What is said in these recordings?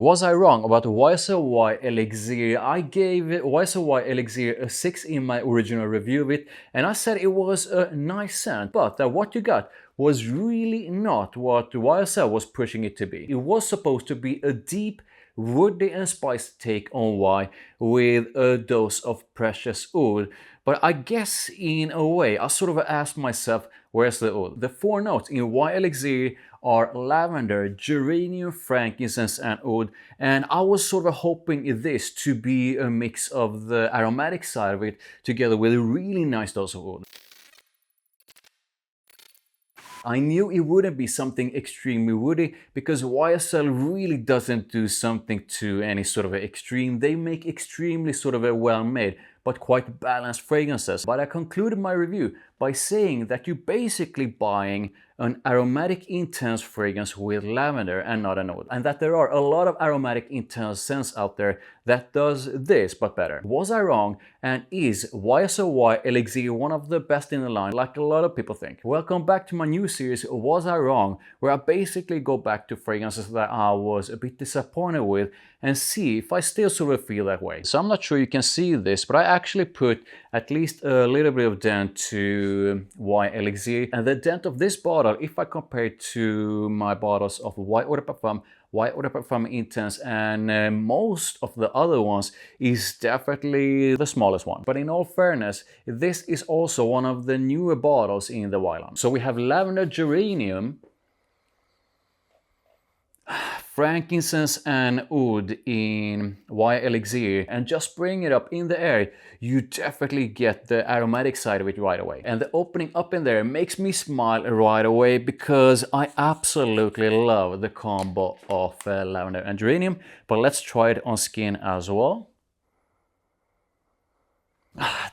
Was I wrong about YSL Y Elixir? I gave YSL Y Elixir a 6 in my original review of it, and I said it was a nice scent, but that what you got was really not what YSL was pushing it to be. It was supposed to be a deep, woody and spicy take on Y with a dose of precious oud, but I guess in a way I sort of asked myself, where's the oud? The four notes in Y Elixir are lavender, geranium, frankincense and oud, and I was sort of hoping this to be a mix of the aromatic side of it together with a really nice dose of oud. I knew it wouldn't be something extremely woody because YSL really doesn't do something to any sort of extreme. They make extremely sort of a well-made but quite balanced fragrances. But I concluded my review by saying that you're basically buying an aromatic intense fragrance with lavender and not an oud, and that there are a lot of aromatic intense scents out there that does this but better. Was I wrong, and is YSL Y Elixir one of the best in the line like a lot of people think? Welcome back to my new series Was I Wrong, where I basically go back to fragrances that I was a bit disappointed with and see if I still sort of feel that way. So I'm not sure you can see this, but I actually put at least a little bit of Dent to Y Elixir, and the Dent of this bottle, if I compare it to my bottles of Y Eau de Parfum, Y Eau de Parfum Intense and most of the other ones, is definitely the smallest one. But in all fairness, this is also one of the newer bottles in the Y line. So we have lavender, geranium, frankincense and oud in Y Elixir, and just bring it up in the air, you definitely get the aromatic side of it right away. And the opening up in there makes me smile right away because I absolutely love the combo of lavender and geranium. But let's try it on skin as well.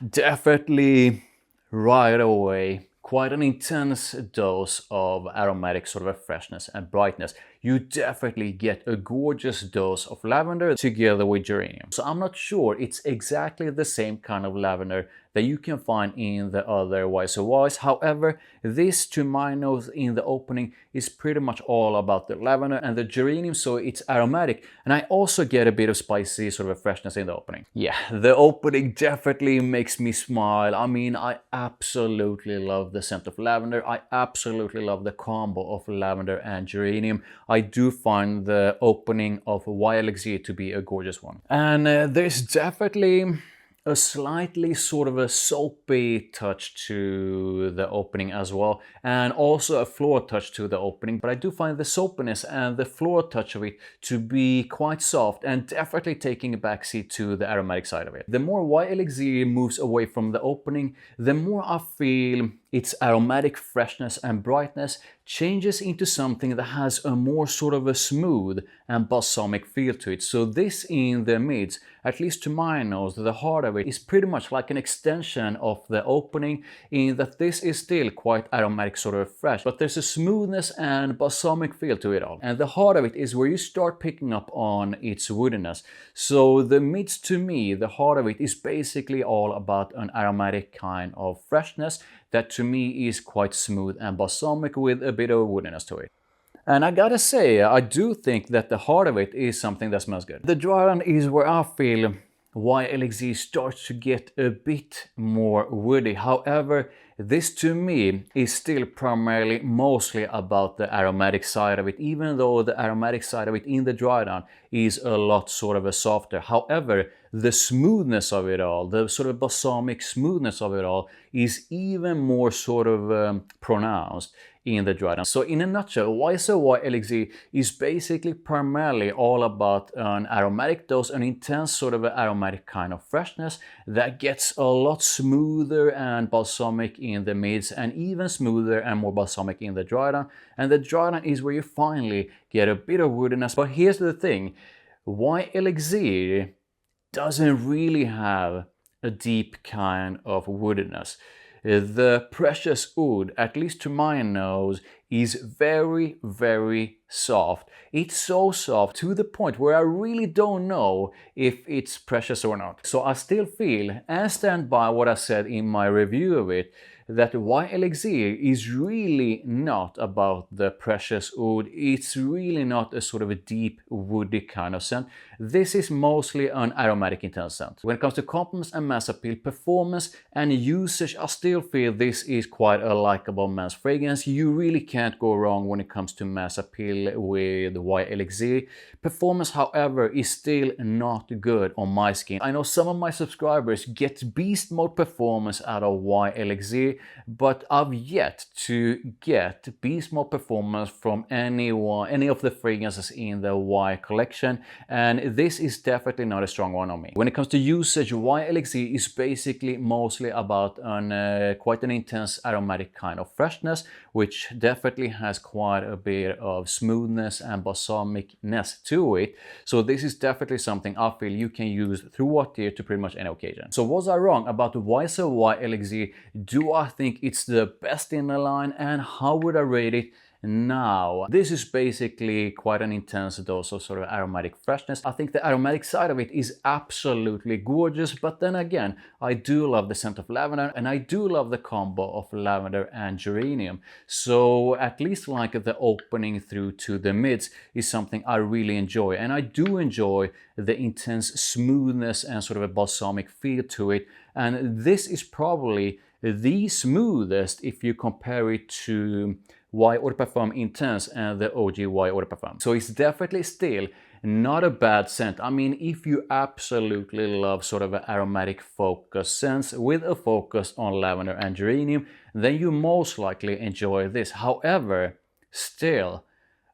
Definitely right away quite an intense dose of aromatic sort of a freshness and brightness. You definitely get a gorgeous dose of lavender together with geranium. So I'm not sure it's exactly the same kind of lavender that you can find in the other YSL Ys. However, this to my nose in the opening is pretty much all about the lavender and the geranium, so it's aromatic, and I also get a bit of spicy sort of a freshness in the opening. Yeah, the opening definitely makes me smile. I mean, I absolutely love the scent of lavender. I absolutely love the combo of lavender and geranium. I do find the opening of Y Elixir to be a gorgeous one. And there's definitely a slightly sort of a soapy touch to the opening as well, and also a floral touch to the opening, but I do find the soapiness and the floral touch of it to be quite soft and definitely taking a backseat to the aromatic side of it. The more Y Elixir moves away from the opening, the more I feel its aromatic freshness and brightness changes into something that has a more sort of a smooth and balsamic feel to it. So this in the mids, at least to my nose, the heart of it is pretty much like an extension of the opening, in that this is still quite aromatic sort of fresh, but there's a smoothness and balsamic feel to it all. And the heart of it is where you start picking up on its woodiness. So the mids, to me, the heart of it is basically all about an aromatic kind of freshness that to me is quite smooth and balsamic with a bit of woodiness to it. And I gotta say, I do think that the heart of it is something that smells good. The dry run is where I feel Y Elixir starts to get a bit more woody. However, this to me is still primarily mostly about the aromatic side of it, even though the aromatic side of it in the dry down is a lot sort of a softer. However, the smoothness of it all, the sort of balsamic smoothness of it all, is even more sort of pronounced in the dry down. So in a nutshell, YSL Y Elixir is basically primarily all about an aromatic dose, an intense sort of aromatic kind of freshness that gets a lot smoother and balsamic in the mids, and even smoother and more balsamic in the dry down. And the dry down is where you finally get a bit of woodiness. But here's the thing, Y Elixir doesn't really have a deep kind of woodiness. The precious oud, at least to my nose, is very, very soft. It's so soft to the point where I really don't know if it's precious or not. So I still feel and stand by what I said in my review of it, that Y Elixir is really not about the precious oud. It's really not a sort of a deep woody kind of scent. This is mostly an aromatic intense scent. When it comes to compliments and mass appeal, performance and usage, I still feel this is quite a likable men's fragrance. You really can't go wrong when it comes to mass appeal with Y Elixir. Performance, however, is still not good on my skin. I know some of my subscribers get beast mode performance out of Y Elixir, but I've yet to get beast mode performance from any of the fragrances in the Y collection, and this is definitely not a strong one on me. When it comes to usage, Y Elixir is basically mostly about quite an intense aromatic kind of freshness, which definitely has quite a bit of smoothness and balsamicness to it. So this is definitely something I feel you can use throughout the year to pretty much any occasion. So was I wrong about the YSL Y Elixir? Do I think it's the best in the line, and how would I rate it? Now, this is basically quite an intense dose of sort of aromatic freshness. I think the aromatic side of it is absolutely gorgeous, but then again, I do love the scent of lavender, and I do love the combo of lavender and geranium. So at least like the opening through to the mids is something I really enjoy, and I do enjoy the intense smoothness and sort of a balsamic feel to it. And this is probably the smoothest if you compare it to Y Eau de Parfum Intense and the OG Y Eau de Parfum. So it's definitely still not a bad scent. I mean, if you absolutely love sort of an aromatic focus scents with a focus on lavender and geranium, then you most likely enjoy this. However, still,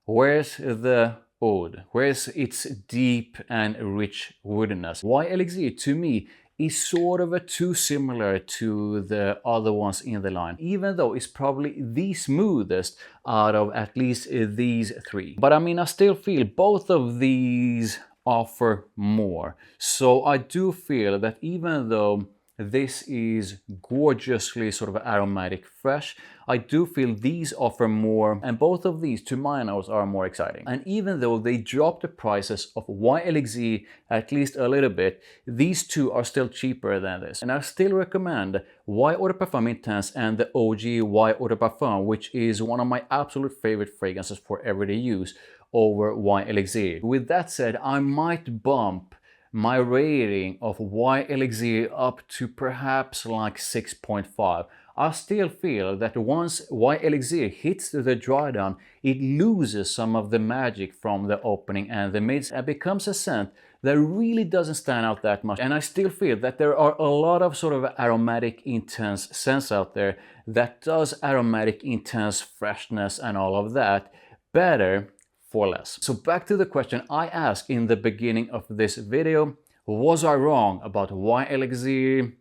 where's the oud? Where's its deep and rich woodiness? Y Elixir, to me, is sort of too similar to the other ones in the line, even though it's probably the smoothest out of at least these three. But I mean, I still feel both of these offer more. So I do feel that even though this is gorgeously sort of aromatic fresh, I do feel these offer more, and both of these to my nose are more exciting. And even though they dropped the prices of Y Elixir at least a little bit, these two are still cheaper than this. And I still recommend Y Eau de Parfum Intense and the OG Y Eau de Parfum, which is one of my absolute favorite fragrances for everyday use, over Y Elixir. With that said, I might bump my rating of Y Elixir up to perhaps like 6.5. I still feel that once Y Elixir hits the dry down, it loses some of the magic from the opening and the mids and becomes a scent that really doesn't stand out that much. And I still feel that there are a lot of sort of aromatic intense scents out there that does aromatic intense freshness and all of that better for less. So back to the question I asked in the beginning of this video, was I wrong about Y Elixir?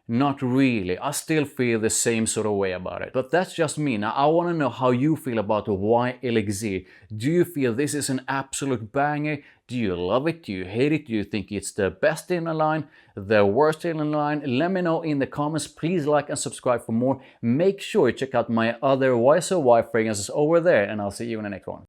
Not really. I still feel the same sort of way about it. But that's just me. Now I want to know how you feel about Y Elixir. Do you feel this is an absolute banger? Do you love it? Do you hate it? Do you think it's the best in the line? The worst in the line? Let me know in the comments. Please like and subscribe for more. Make sure you check out my other YSL Y fragrances over there, and I'll see you in the next one.